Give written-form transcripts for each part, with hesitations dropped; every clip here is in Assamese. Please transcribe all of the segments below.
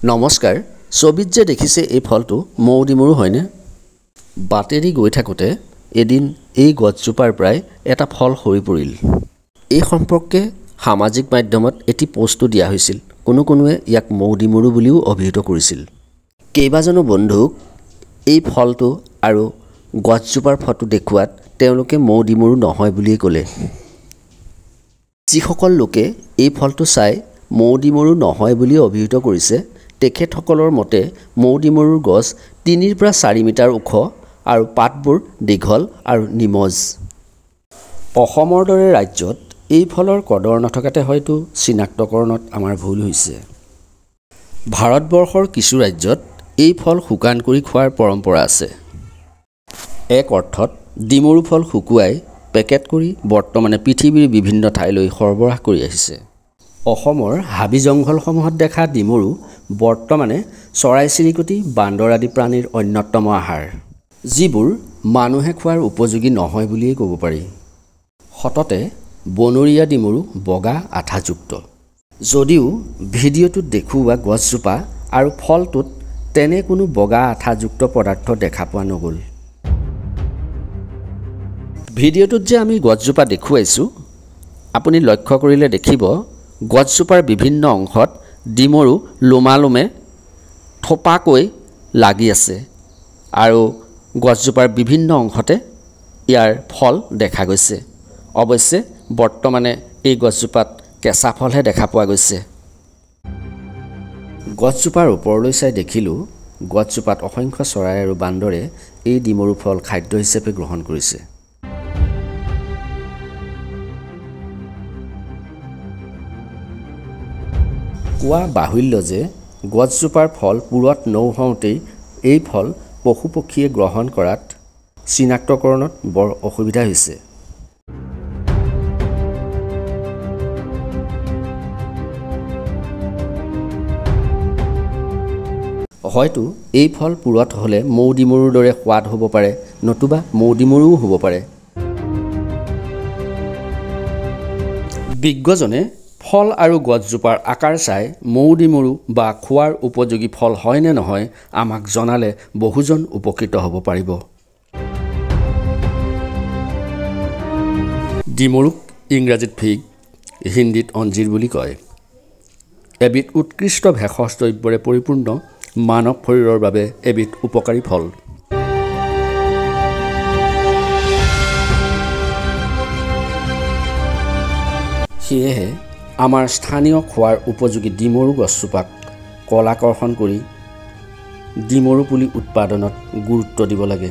নমস্কাৰ ছবিত যে দেখিছে এই ফলটো মৌডিমৰু হয়নে বাটেৰি গৈ থাকোতে এদিন এই গছজোপাৰ প্ৰায় এটা ফল সৰি পৰিল এই সম্পৰ্কে সামাজিক মাধ্যমত এটি পোষ্ট দিয়া হৈছিল কোনোৱে ইয়াক মৌডিমৰু বুলিও অভিহিত কৰিছিল কেইবাজনো বন্ধুক এই ফলটো আৰু গছজোপাৰ ফটো দেখুৱাত তেওঁলোকে মৌডিমৰু নহয় বুলি ক'লে যিসকল লোকে এই ফলটো চাই মৌডিমৰু নহয় বুলি অভিহিত কৰিছে তেখেতসকলৰ মতে মৌডিমৰুৰ গছ 3 পৰা 4 মিটাৰ ওখ আৰু পাতবোৰ দীঘল আৰু নিমজ অসমৰ দৰে ৰাজ্যত এই ফলৰ কদৰ নথকাতে হয়তো চিনাক্তকৰণত আমাৰ ভুল হৈছে ভাৰতবৰ্ষৰ কিছু ৰাজ্যত এই ফল শুকান কৰি খোৱাৰ পৰম্পৰা আছে এক অৰ্থত ডিমৰু ফল শুকুৱাই পেকেট কৰি বৰ্তমানে পৃথিৱীৰ বিভিন্ন ঠাইলৈ সৰবৰাহ কৰি আহিছে অসমৰ হাবি জংঘলসমূহত দেখা ডিমৰু বৰ্তমানে চৰাই-চিৰিকটি বান্দৰ আদি প্ৰাণীৰ অন্যতম আহাৰ যিবোৰ মানুহে খোৱাৰ উপযোগী নহয় বুলিয়ে ক'ব পাৰি হততে বনৰীয়া ডিমৰু বগা আঠাযুক্ত যদিও ভিডিঅ'টোত দেখুওৱা গছজোপা আৰু ফলটোত তেনে কোনো বগা আঠাযুক্ত পদাৰ্থ দেখা পোৱা নগ'ল ভিডিঅ'টোত যে আমি গছজোপা দেখুৱাইছো আপুনি লক্ষ্য কৰিলে দেখিব গছজোপাৰ বিভিন্ন অংশত ডিমৰু লোমালোমে থোপাকৈ লাগি আছে আৰু গছজোপাৰ বিভিন্ন অংশতে ইয়াৰ ফল দেখা গৈছে অৱশ্যে বৰ্তমানে এই গছজোপাত কেঁচা ফলহে দেখা পোৱা গৈছে গছজোপাৰ ওপৰলৈ চাই দেখিলোঁ গছজোপাত অসংখ্য চৰাই আৰু বান্দৰে এই ডিমৰু ফল খাদ্য হিচাপে গ্ৰহণ কৰিছে কোৱা বাহুল্য যে গছজোপাৰ ফল পুৰত নৌহওঁতেই এই ফল পশু পক্ষীয়ে গ্ৰহণ কৰাত চিনাক্তকৰণত বৰ অসুবিধা হৈছে হয়তো এই ফল পুৰত হ'লে মৌডিমৰুৰ দৰে সোৱাদ হ'ব পাৰে নতুবা মৌডিমৰুও হ'ব পাৰে বিজ্ঞজনে ফল আৰু গছজোপাৰ আকাৰ চাই মৌডিমৰু বা খোৱাৰ উপযোগী ফল হয় নে নহয় আমাক জনালে বহুজন উপকৃত হ'ব পাৰিব ডিমৰুক ইংৰাজীত ফিগ হিন্দীত অঞ্জীৰ বুলি কয় এবিধ উৎকৃষ্ট ভেষজ দ্ৰব্যৰে পৰিপূৰ্ণ মানৱ শৰীৰৰ বাবে এবিধ উপকাৰী ফল সেয়েহে আমাৰ স্থানীয় খোৱাৰ উপযোগী ডিমৰু গছজোপাক কলাকৰ্ষণ কৰি ডিমৰু পুলি উৎপাদনত গুৰুত্ব দিব লাগে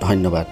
ধন্যবাদ